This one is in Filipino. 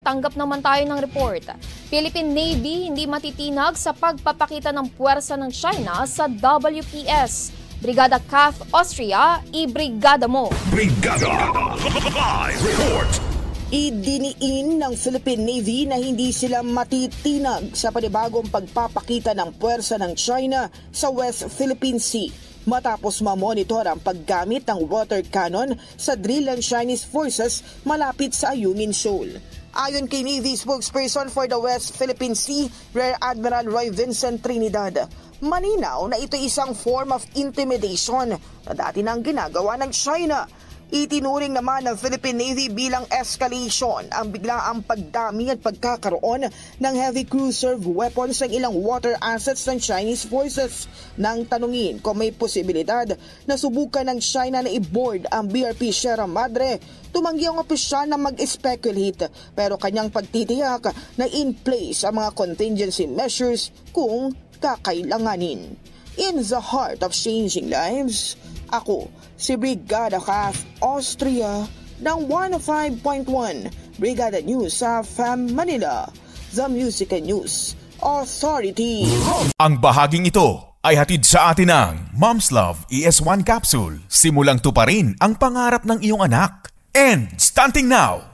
nakatanggap naman tayo ng report. Philippine Navy hindi matitinag sa pagpapakita ng puwersa ng China sa WPS. Brigada CAF Austria, i-brigada mo! Brigada! Live report! Idiniin ng Philippine Navy na hindi sila matitinag sa panibagong pagpapakita ng puwersa ng China sa West Philippine Sea matapos mamonitor ang paggamit ng water cannon sa drill ng Chinese forces malapit sa Ayungin Shoal. Ayon kay Navy spokesperson for the West Philippine Sea, Rear Admiral Roy Vincent Trinidad, malinaw na ito isang form of intimidation na dati nang ginagawa ng China. Itinuring naman ng Philippine Navy bilang escalation ang biglaang pagdami at pagkakaroon ng heavy cruiser weapons ng ilang water assets ng Chinese forces. Nang tanungin kung may posibilidad na subukan ng China na i-board ang BRP Sierra Madre, tumanggi ang opisyal na mag-speculate pero kanyang pagtitiyak na in place ang mga contingency measures kung kakailanganin. In the heart of changing lives, ako si Brigada CAF Austria ng 105.1 Brigada News sa FM Manila, the Music and News Authority. Ang bahaging ito ay hatid sa atin ng Mom's Love ES1 Capsule. Simulang tuparin ang pangarap ng iyong anak. And starting now,